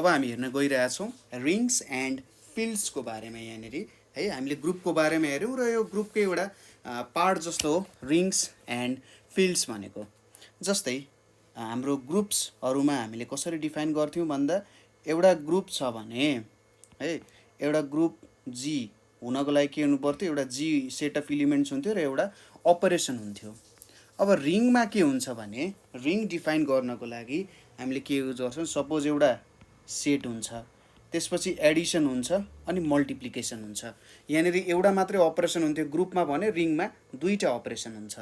अब हामी हेर्न गइरहेका छौँ रिङ्स एन्ड फिल्ड्सको बारेमा। यहाँनिर है हामीले ग्रुपको बारेमा हेऱ्यौँ र यो ग्रुपकै एउटा पार्ट जस्तो हो रिङ्स एन्ड फिल्ड्स भनेको। जस्तै हाम्रो ग्रुप्सहरूमा हामीले कसरी डिफाइन गर्थ्यौँ भन्दा एउटा ग्रुप छ भने है एउटा ग्रुप जी हुनको लागि के हुनु पर्थ्यो, एउटा जी सेट अफ इलिमेन्ट्स हुन्थ्यो र एउटा अपरेसन हुन्थ्यो। अब रिङमा के हुन्छ भने रिङ डिफाइन गर्नको लागि हामीले के युज गर्छौँ, सपोज एउटा सेट हुन्छ, त्यसपछि एडिसन हुन्छ अनि मल्टिप्लिकेसन हुन्छ। यहाँनिर एउटा मात्रै अपरेसन हुन्थ्यो ग्रुपमा भने रिङमा दुईवटा अपरेसन हुन्छ।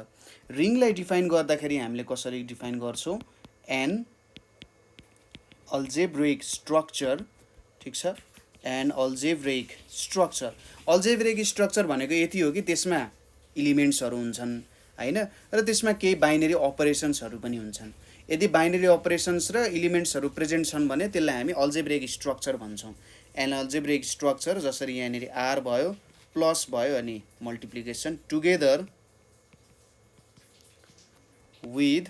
रिङलाई डिफाइन गर्दाखेरि हामीले कसरी डिफाइन गर्छौँ, एन अल्जेब्रिक स्ट्रक्चर, ठिक छ, an algebraic structure. Algebraic structure भनेको यति हो कि त्यसमा इलिमेन्ट्सहरू हुन्छन् हैन, र त्यसमा केही बाइनरी अपरेसन्सहरू पनि हुन्छन्। यदि बाइनरी अपरेसन्स र इलिमेन्ट्सहरू प्रेजेन्ट छन् भने त्यसलाई हामी अल्जेब्रिक स्ट्रक्चर भन्छौँ। एन अल्जेब्रिक स्ट्रक्चर जसरी यहाँनिर आर भयो, प्लस भयो अनि multiplication together with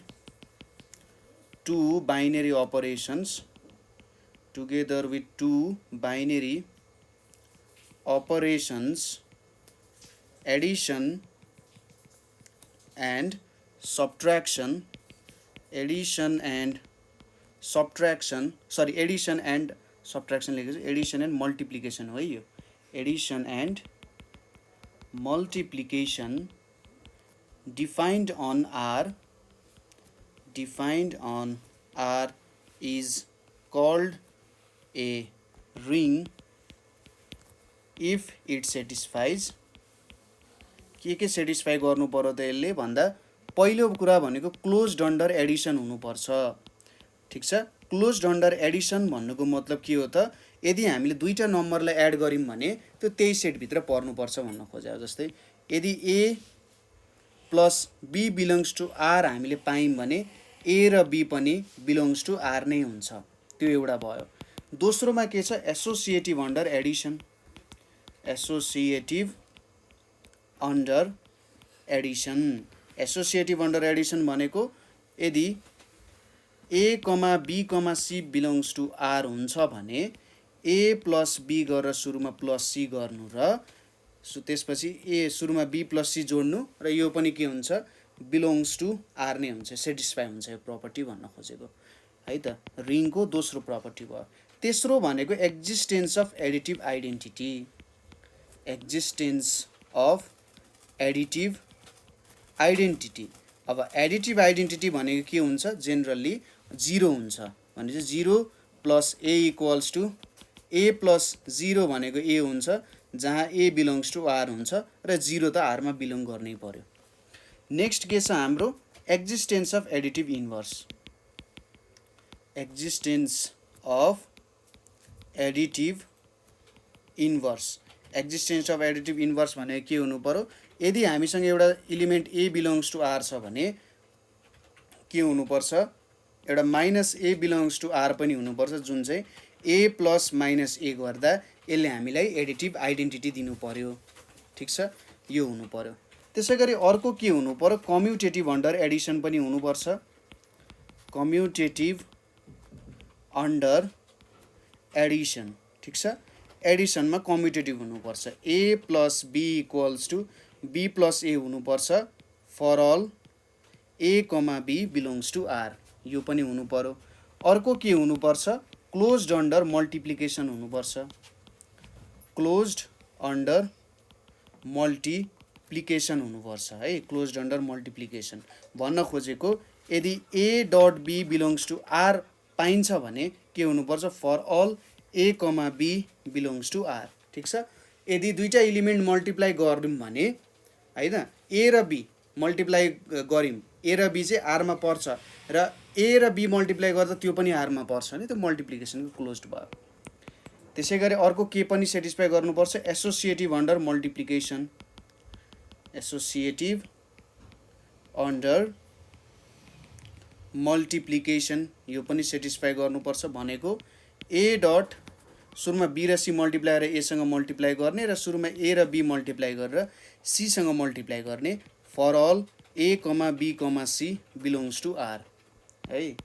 two binary operations, together with two binary operations, addition and subtraction, addition and subtraction लेखेको छु, एडिसन एन्ड मल्टिप्लिकेसन हो यो। Edison and multiplication defined on R is called a ring if it satisfies। के satisfy गर्नु पर्यो त यसले भन्दा पहिलो कुरा भनेको क्लोज्ड अन्डर एडिसन हुनुपर्छ, ठिक छ। क्लोज्ड अन्डर एडिसन भन्नुको मतलब के हो त, यदि हामीले दुईटा नम्बरलाई एड गर्यौँ भने त्यो त्यही सेटभित्र पर्नुपर्छ भन्न खोजे। जस्तै यदि A plus B belongs to R हामीले पायौँ भने ए र बी पनि बिलोङ्स टु आर नै हुन्छ, त्यो एउटा भयो। दोस्रोमा के छ, associative under addition. Associative under addition, associative under addition भनेको यदि A comma be comma C belongs to R हुन्छ भने ए प्लस बी गरेर सुरुमा प्लस सी गर्नु र त्यसपछि ए सुरुमा बी प्लस सी जोड्नु र यो पनि के हुन्छ, बिलोङ्स टु आर नै हुन्छ, सेटिस्फाई हुन्छ यो प्रपर्टी भन्न खोजेको है त। रिङको दोस्रो प्रपर्टी भयो। तेस्रो भनेको existence of additive identity. Existence of additive identity. अब एडिटिभ आइडेन्टिटी भनेको के हुन्छ, जेनरली जिरो हुन्छ भने चाहिँ zero plus a equals to a plus zero भनेको ए हुन्छ, जहाँ ए बिलोङ्स टु आर हुन्छ र जिरो त आरमा बिलोङ गर्नै पर्यो। नेक्स्ट के छ हाम्रो, existence of additive inverse. Existence of additive inverse. Existence of additive inverse भनेको के हुनु पर्यो, यदि हामीसँग एउटा element a belongs to R छ भने के हुनुपर्छ, एउटा minus a belongs to R पनि हुनुपर्छ, जुन चाहिँ ए प्लस माइनस ए गर्दा यसले हामीलाई एडिटिभ आइडेन्टिटी दिनु पर्यो, ठिक छ, यो हुनु पर्यो। त्यसै गरी अर्को के हुनु पर्यो, कम्युटेटिभ अन्डर एडिसन पनि हुनुपर्छ। कम्युटेटिभ अन्डर एडिसन, ठिक छ, एडिसनमा कम्युटेटिभ हुनुपर्छ। A plus B equals to B plus A हुनुपर्छ for all A comma B belongs to R, यो पनि हुनु पर्यो। अर्को के हुनुपर्छ, क्लोज्ड अन्डर मल्टिप्लिकेसन हुनुपर्छ। क्लोज्ड अन्डर मल्टिप्लिकेसन हुनुपर्छ है। क्लोज्ड अन्डर मल्टिप्लिकेसन भन्न खोजेको यदि A dot B belongs to R पाइन्छ भने के हुनुपर्छ, for all A comma B belongs to R, ठिक छ। यदि दुईटा इलिमेन्ट मल्टिप्लाई गऱ्यौँ भने हैन, ए र बी मल्टिप्लाई गऱ्यौँ, ए र बी चाहिँ आरमा पर्छ र ए र बी मल्टिप्लाई गर्दा त्यो पनि आरमा पर्छ भने त्यो मल्टिप्लिकेसनको क्लोज्ड भयो। त्यसै गरी अर्को के पनि सेटिस्फाई गर्नुपर्छ, associative under multiplication. Associative under multiplication यो पनि सेटिस्फाई गर्नुपर्छ। भनेको ए डट सुरुमा बी र सी मल्टिप्लाई गरेर एसँग मल्टिप्लाई गर्ने र सुरुमा ए र बी मल्टिप्लाई गरेर सीसँग मल्टिप्लाई गर्ने for all A comma be comma C belongs to R है।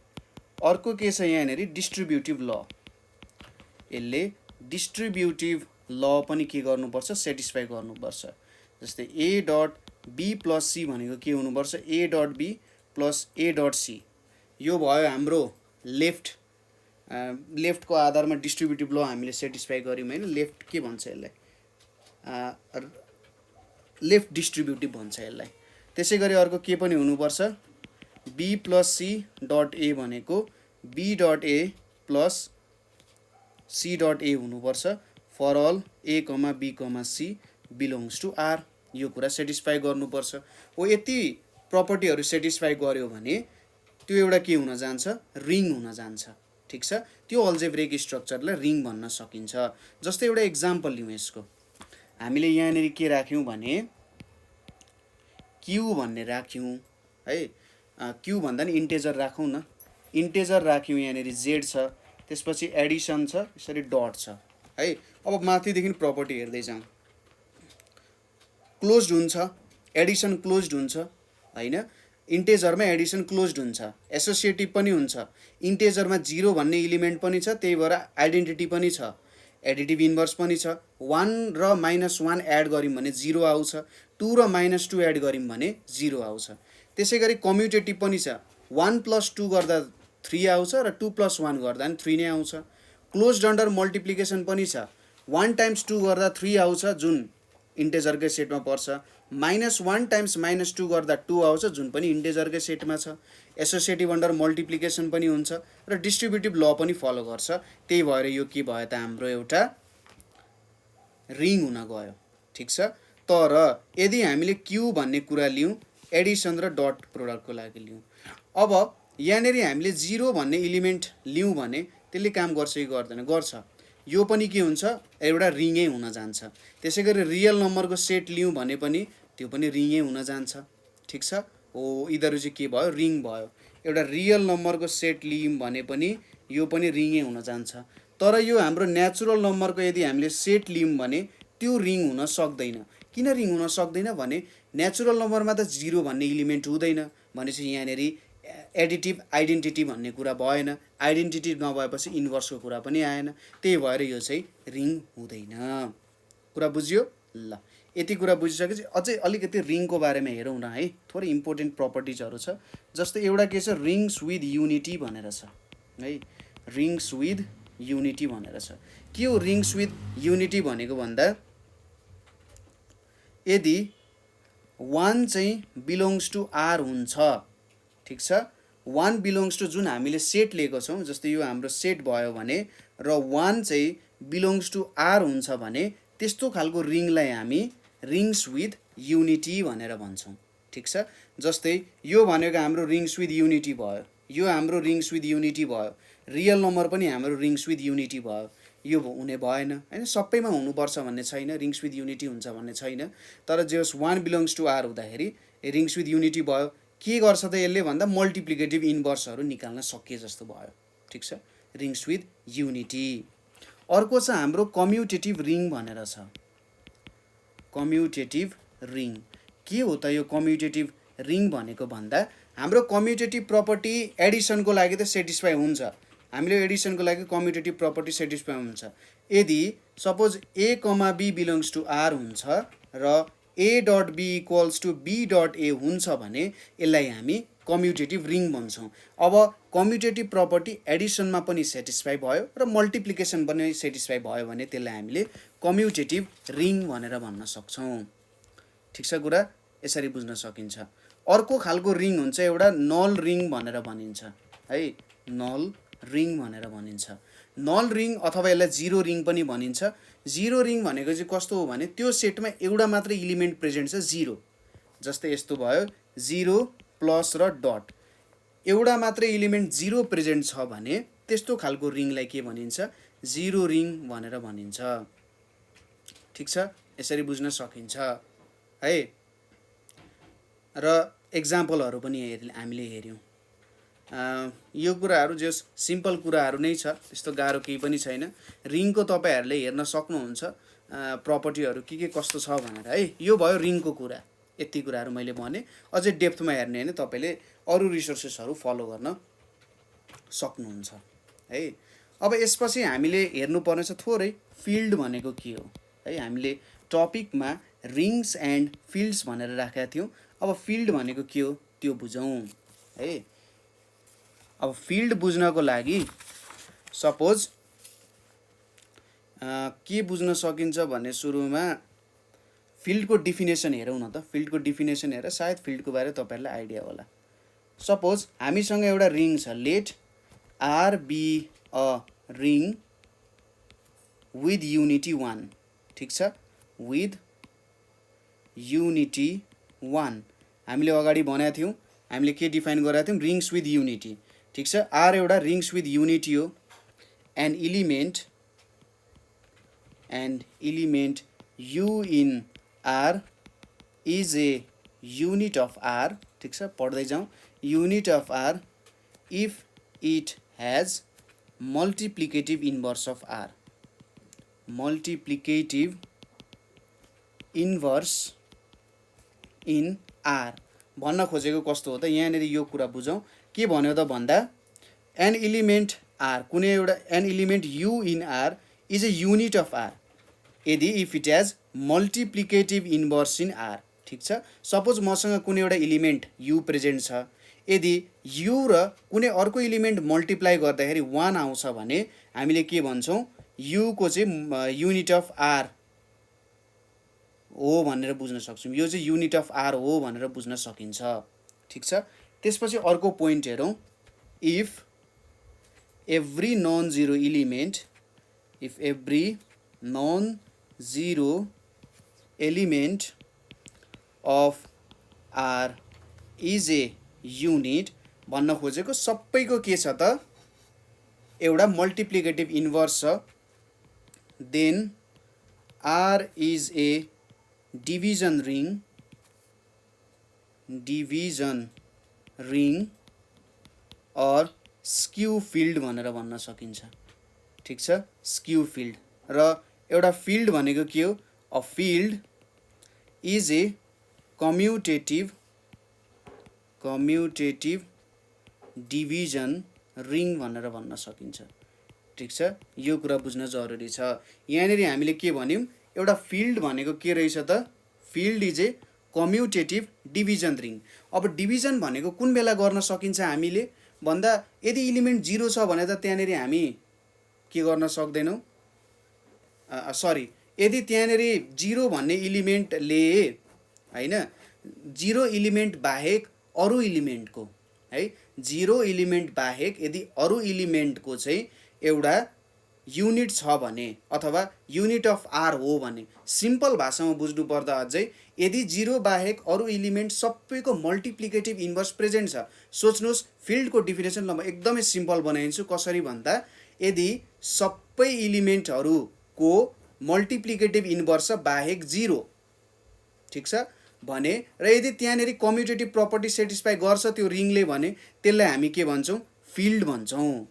अर्को के छ यहाँनिर, डिस्ट्रिब्युटिभ ल। यसले डिस्ट्रिब्युटिभ ल पनि के गर्नुपर्छ सेटिस्फाई गर्नुपर्छ। जस्तै ए डट बी प्लस सी भनेको के हुनुपर्छ ए dot be plus A dot C. यो भयो हाम्रो लेफ्टको आधारमा डिस्ट्रिब्युटिभ ल हामीले सेटिस्फाई गऱ्यौँ हैन। लेफ्ट के भन्छ यसलाई लेफ्ट डिस्ट्रिब्युटिभ भन्छ यसलाई। त्यसै गरी अर्को के पनि हुनुपर्छ b plus c dot a भनेको b dot a plus c dot a हुनुपर्छ for all A comma be comma C belongs to R. यो कुरा सेटिस्फाई गर्नुपर्छ। हो यति प्रपर्टीहरू सेटिस्फाई गर्यो भने त्यो एउटा के हुन जान्छ रिङ हुन जान्छ। ठिक छ, त्यो अल्जेब्रिक स्ट्रक्चरलाई रिङ भन्न सकिन्छ। जस्तै एउटा इक्जाम्पल लिउँ यसको। हामीले यहाँनिर के राख्यौँ भने क्यू भन्ने राख्यौँ है। क्यू भन्दा नि इन्टेजर राखौँ न। इन्टेजर राख्यौँ यहाँनिर जेड छ, त्यसपछि एडिसन छ, यसरी डट छ है। अब माथिदेखि प्रपर्टी हेर्दै जाउँ। क्लोज्ड हुन्छ, एडिसन क्लोज्ड हुन्छ हैन। इन्टेजरमा एडिसन क्लोज्ड हुन्छ, एसोसिएटिभ पनि हुन्छ। इन्टेजरमा 0 भन्ने इलिमेन्ट पनि छ, त्यही भएर आइडेन्टिटी पनि छ, एडिटिभ इन्भर्स पनि छ। 1 र -1 एड गऱ्यौँ भने 0 आउँछ, 2 र -2 एड गऱ्यौँ भने 0 आउँछ। त्यसै गरी कम्युटेटिभ पनि छ, 1 + 2 गर्दा 3 आउँछ र 2 + 1 गर्दा नि 3 नै आउँछ। क्लोज्ड अन्डर मल्टिप्लिकेसन पनि छ, 1 × 2 गर्दा 3 आउँछ जुन इन्टेजरकै सेटमा पर्छ, -1 × -2 गर्दा 2 आउँछ जुन पनि इन्टेजरकै सेटमा छ। एसोसिएटिभ अन्डर मल्टिप्लिकेसन पनि हुन्छ र डिस्ट्रिब्युटिभ ल पनि फलो गर्छ। त्यही भएर यो के भयो त हाम्रो एउटा रिङ हुन गयो। ठिक छ, तर यदि हामीले क्यू भन्ने कुरा लियौँ एडिसन र डट प्रोडक्टको लागि लियौँ, अब यहाँनिर हामीले 0 भन्ने इलिमेन्ट लियौँ भने त्यसले काम गर्छ कि गर्दैन? गर्छ। यो पनि के हुन्छ एउटा रिङै हुन जान्छ। त्यसै गरी रियल नम्बरको सेट लियौँ भने पनि त्यो पनि रिङै हुन जान्छ। ठिक छ, हो यिनीहरू चाहिँ के भयो रिङ भयो। एउटा रियल नम्बरको सेट लियौँ भने पनि यो पनि रिङै हुन जान्छ। तर यो हाम्रो नेचुरल नम्बरको यदि हामीले सेट लियौँ भने त्यो रिङ हुन सक्दैन। किन रिङ हुन सक्दैन भने नेचुरल नम्बरमा त 0 भन्ने इलिमेन्ट हुँदैन भनेपछि यहाँनिर एडिटिभ आइडेन्टिटी भन्ने कुरा भएन। आइडेन्टिटी नभएपछि इन्भर्सको कुरा पनि आएन। त्यही भएर यो चाहिँ रिङ हुँदैन। कुरा बुझ्यो? ल, यति कुरा बुझिसकेपछि अझै अलिकति रिङको बारेमा हेरौँ न है। थोरै इम्पोर्टेन्ट प्रपर्टिजहरू छ। जस्तै एउटा के छ रिङ्स विथ युनिटी भनेर छ है। रिङ्स विथ युनिटी भनेर छ। के हो रिङ्स विथ युनिटी भनेको भन्दा यदि 1 चाहिँ बिलोङ्स टु आर हुन्छ, ठिक छ, 1 बिलोङ्स टु जुन हामीले सेट लिएको छौँ, जस्तै यो हाम्रो सेट भयो भने र 1 चाहिँ बिलोङ्स टु आर हुन्छ भने त्यस्तो खालको रिङलाई हामी रिङ्स विथ युनिटी भनेर भन्छौँ। ठिक छ, जस्तै यो भनेको हाम्रो रिङ्स विथ युनिटी भयो, यो हाम्रो रिङ्स विथ युनिटी भयो, रियल नम्बर पनि हाम्रो रिङ्स विथ युनिटी भयो। यो हुने भएन हैन, सबैमा हुनुपर्छ भन्ने छैन, रिङ्स विथ युनिटी हुन्छ भन्ने छैन। तर जे होस् 1 बिलोङ्स टु आर हुँदाखेरि रिङ्स विथ युनिटी भयो। के गर्छ त यसले भन्दा मल्टिप्लिकेटिभ इन्भर्सहरू निकाल्न सकिए जस्तो भयो। ठिक छ, रिङ्स विथ युनिटी। अर्को छ हाम्रो कम्युटेटिभ रिङ भनेर छ। कम्युटेटिभ रिङ के हो त यो कम्युटेटिभ रिङ भनेको भन्दा हाम्रो कम्युटेटिभ प्रपर्टी एडिसनको लागि त सेटिस्फाई हुन्छ। हामीले एडिसनको लागि कम्युटेटिभ प्रपर्टी सेटिस्फाई हुन्छ। यदि suppose A comma B belongs to R हुन्छ र A dot B equals to B dot A हुन्छ भने यसलाई हामी कम्युटेटिभ रिङ भन्छौँ। अब कम्युटेटिभ प्रपर्टी एडिसनमा पनि सेटिस्फाई भयो र मल्टिप्लिकेसन पनि सेटिस्फाई भयो भने त्यसलाई हामीले कम्युटेटिभ रिङ भनेर भन्न सक्छौँ। ठिक छ, कुरा यसरी बुझ्न सकिन्छ। अर्को खालको रिङ हुन्छ एउटा नल रिङ भनेर भनिन्छ है। नल रिङ भनेर भनिन्छ। नल रिङ अथवा यसलाई जिरो रिङ पनि भनिन्छ। जिरो रिङ भनेको चाहिँ कस्तो हो भने त्यो सेटमा एउटा मात्रै इलिमेन्ट प्रेजेन्ट छ 0। जस्तै यस्तो भयो 0 प्लस र डट, एउटा मात्रै इलिमेन्ट 0 प्रेजेन्ट छ भने त्यस्तो खालको रिङलाई के भनिन्छ जिरो रिङ भनेर भनिन्छ। ठिक छ, यसरी बुझ्न सकिन्छ है। र एक्जाम्पलहरू पनि हामीले हेऱ्यौँ। यो कुराहरू जस सिम्पल कुराहरू नै छ, त्यस्तो गाह्रो केही पनि छैन। रिङको तपाईँहरूले हेर्न सक्नुहुन्छ प्रपर्टीहरू के कस्तो छ भनेर है। यो भयो रिङको कुरा। यति कुराहरू मैले भने। अझै डेप्थमा हेर्ने होइन, तपाईँले अरू रिसोर्सेसहरू फलो गर्न सक्नुहुन्छ है। अब यसपछि हामीले हेर्नुपर्ने छ थोरै फिल्ड भनेको के हो है। हामीले टपिकमा रिङ्स एन्ड फिल्ड्स भनेर राखेका थियौँ। अब फिल्ड भनेको के हो त्यो बुझौँ है। अब फिल्ड बुझ्नको लागि सपोज के बुझ्न सकिन्छ भने सुरुमा फिल्डको डिफिनेसन हेरौँ न त। फिल्डको डिफिनेसन हेरेर सायद फिल्डको बारे तपाईँहरूलाई आइडिया होला। सपोज हामीसँग एउटा रिङ छ, let R be a ring with unity 1, ठिक छ, विथ युनिटी 1। हामीले अगाडि भनेका थियौँ, हामीले के डिफाइन गरेका थियौँ, रिङ्स विथ युनिटी, ठिक छ। आर एउटा रिङ्स विथ युनिटी हो। An element U in R is a unit of R, ठिक छ, पढ्दै जाउँ। Unit of R if it has multiplicative inverse of R. Multiplicative inverse in R भन्न खोजेको कस्तो हो त, यहाँनिर यो कुरा बुझौँ। के भन्यो त भन्दा एन इलिमेन्ट आर, कुनै एउटा an element U in R is a unit of R यदि if it has multiplicative inverse in R, ठिक छ। सपोज मसँग कुनै एउटा इलिमेन्ट यु प्रेजेन्ट छ, यदि यु र कुनै अर्को इलिमेन्ट मल्टिप्लाई गर्दाखेरि 1 आउँछ भने हामीले के भन्छौँ, युको चाहिँ युनिट अफ आर हो भनेर बुझ्न सक्छौँ। यो चाहिँ युनिट अफ आर हो भनेर बुझ्न सकिन्छ, ठिक छ। त्यसपछि अर्को पोइन्ट हेरौँ। If every non zero element, if every non zero element of R is a unit भन्न खोजेको सबैको के छ त, एउटा मल्टिप्लिकेटिभ इन्भर्स छ, then R is a division ring or skew field भनेर भन्न सकिन्छ, ठिक छ, स्क्यू फिल्ड। र एउटा फिल्ड भनेको के हो, a field is a कम्युटेटिभ division ring भनेर भन्न सकिन्छ, ठिक छ। यो कुरा बुझ्न जरुरी छ। यहाँनिर हामीले के भन्यौँ, एउटा फिल्ड भनेको के रहेछ त, field is a कम्युटेटिभ division ring. अब डिभिजन भनेको कुन बेला गर्न सकिन्छ हामीले भन्दा यदि इलिमेन्ट 0 छ भने त त्यहाँनिर हामी के गर्न सक्दैनौँ, सरी, यदि त्यहाँनिर 0 भन्ने इलिमेन्टले हैन 0 इलिमेन्ट बाहेक अरू इलिमेन्टको है, 0 इलिमेन्ट बाहेक यदि अरू इलिमेन्टको चाहिँ एउटा युनिट छ भने अथवा युनिट अफ आर हो भने, सिम्पल भाषामा बुझ्नु पर्दा अझै यदि 0 बाहेक अरू इलिमेन्ट सबैको मल्टिप्लिकेटिभ इन्भर्स प्रेजेन्ट छ। सोच्नुहोस्, फिल्डको डिफिनेसन ल म एकदमै सिम्पल बनाइदिन्छु। कसरी भन्दा यदि सबै इलिमेन्टहरूको मल्टिप्लिकेटिभ इन्भर्स छ बाहेक 0, ठिक छ भने, र यदि त्यहाँनिर कम्युटेटिभ प्रपर्टी सेटिस्फाई गर्छ त्यो रिङले भने त्यसलाई हामी के भन्छौँ, फिल्ड भन्छौँ,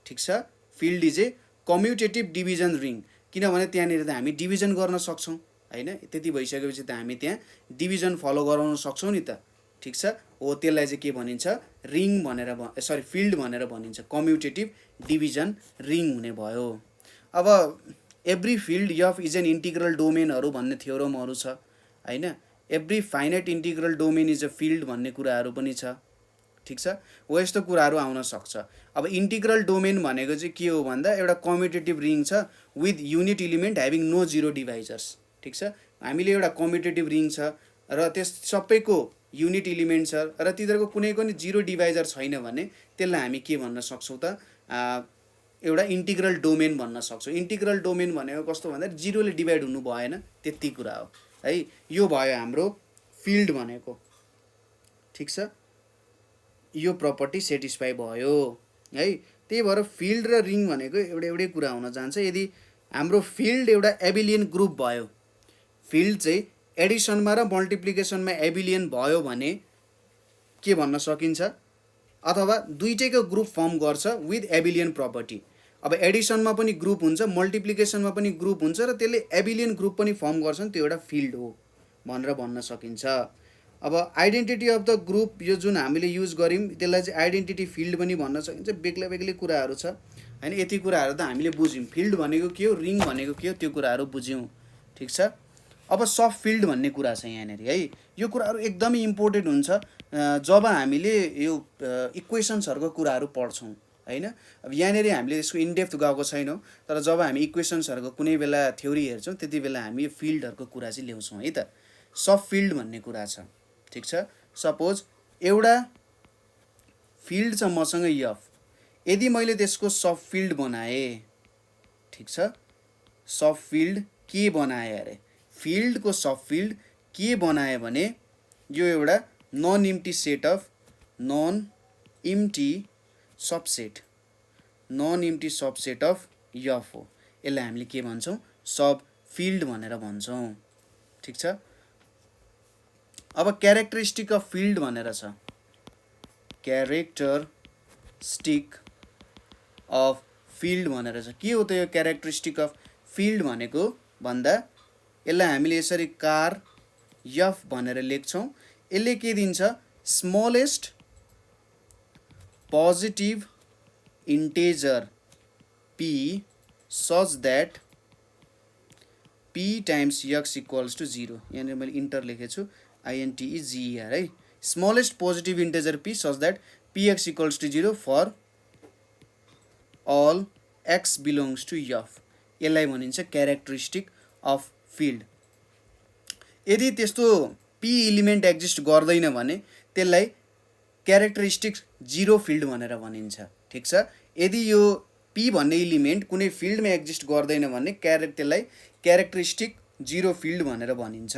ठिक छ। Field is a कम्युटेटिभ division ring, किनभने त्यहाँनिर त हामी डिभिजन गर्न सक्छौँ हैन। त्यति भइसकेपछि त हामी त्यहाँ डिभिजन फलो गराउन सक्छौँ नि त, ठिक छ। हो, त्यसलाई चाहिँ के भनिन्छ, रिङ भनेर सरी फिल्ड भनेर भनिन्छ, कम्युटेटिभ डिभिजन रिङ हुने भयो। अब every field F is an integral डोमेनहरू भन्ने थ्योरमहरू छ हैन। Every finite integral domain is a field भन्ने कुराहरू पनि छ, ठिक छ। हो, यस्तो कुराहरू आउन सक्छ। अब इन्टिग्रल डोमेन भनेको चाहिँ के हो भन्दा एउटा कम्युटेटिभ रिङ छ with unit element having no zero divisors, ठिक छ। हामीले एउटा कम्युटेटिभ रिङ छ र त्यस सबैको युनिट इलिमेन्ट छ र तिनीहरूको कुनै पनि जिरो डिभाइजर छैन भने त्यसलाई हामी के भन्न सक्छौँ त, एउटा इन्टिग्रल डोमेन भन्न सक्छौँ। इन्टिग्रल डोमेन भनेको कस्तो भन्दा 0ले डिभाइड हुनु भएन, त्यति कुरा हो है। यो भयो हाम्रो फिल्ड भनेको, ठिक छ। यो प्रपर्टी सेटिस्फाई भयो है। त्यही भएर फिल्ड र रिङ भनेको एउटै कुरा हुन जान्छ। यदि हाम्रो फिल्ड एउटा एबिलियन ग्रुप भयो, फिल्ड चाहिँ एडिसनमा र मल्टिप्लिकेसनमा एबिलियन भयो भने के भन्न सकिन्छ, अथवा दुईटैको ग्रुप फर्म गर्छ विथ एबिलियन प्रपर्टी। अब एडिसनमा पनि ग्रुप हुन्छ, मल्टिप्लिकेसनमा पनि ग्रुप हुन्छ र त्यसले एबिलियन ग्रुप पनि फर्म गर्छन्, त्यो एउटा फिल्ड हो भनेर भन्न सकिन्छ। अब आइडेन्टिटी अफ द ग्रुप, यो जुन हामीले युज गऱ्यौँ त्यसलाई चाहिँ आइडेन्टिटी फिल्ड पनि भन्न सकिन्छ। बेग्लै बेग्लै कुराहरू छ। हैन। यति कुराहरू त हामीले बुझ्यौँ। फिल्ड भनेको के हो, रिङ भनेको के हो, त्यो कुराहरू बुझ्यौँ। ठिक छ। अब सब फिल्ड भन्ने कुरा छ यहाँनिर है। यो कुराहरू एकदमै इम्पोर्टेन्ट हुन्छ जब हामीले यो इक्वेसन्सहरूको कुराहरू पढ्छौँ हैन। अब यहाँनिर हामीले यसको इनडेप्थ गएको छैनौँ, तर जब हामी इक्वेसन्सहरूको कुनै बेला थ्योरी हेर्छौँ त्यति बेला हामी यो फिल्डहरूको कुरा चाहिँ ल्याउँछौँ है त। सब फिल्ड भन्ने कुरा छ। ठिक छ। सपोज एउटा फिल्ड छ मसँग एफ, यदि मैले त्यसको सब फिल्ड बनाएँ, ठिक छ, सब फिल्ड के बनाएँ अरे, फिल्डको सब फिल्ड के बनाएँ भने यो एउटा non empty set of non empty subset, non empty subset of F हो। यसलाई हामीले के भन्छौँ, सब फिल्ड भनेर भन्छौँ। ठिक छ। अब क्यारेक्टरिस्टिक अफ फिल्ड भनेर छ, क्यारेक्टरिस्टिक अफ फिल्ड भनेर छ। के हो त यो क्यारेक्टरिस्टिक अफ फिल्ड भनेको भन्दा यसलाई हामीले यसरी कार एफ भनेर लेख्छौँ। यसले के दिन्छ, smallest positive integer p such that p times x equals to 0। यहाँनिर मैले इन्टर लेखेको छु, INTEGER है। Smallest positive integer p such that px equals to 0 for all x belongs to f। यसलाई भनिन्छ क्यारेक्टरिस्टिक अफ फिल्ड। यदि त्यस्तो p element exist गर्दैन भने त्यसलाई क्यारेक्टरिस्टिक जिरो फिल्ड भनेर भनिन्छ। ठिक छ। यदि यो p भन्ने इलिमेन्ट कुनै फिल्डमा एक्जिस्ट गर्दैन भने त्यसलाई क्यारेक्टरिस्टिक जिरो फिल्ड भनेर भनिन्छ।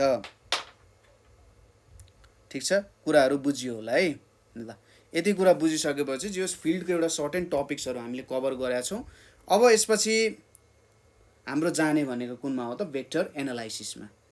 ठिक छ। कुराहरू बुझियो होला है। ल, यति कुरा बुझिसकेपछि जो फिल्डको एउटा सर्टेन टपिक्सहरू हामीले कभर गरेका छौँ। अब यसपछि हाम्रो जाने भनेको कुनमा हो त, भेक्टर एनालाइसिसमा।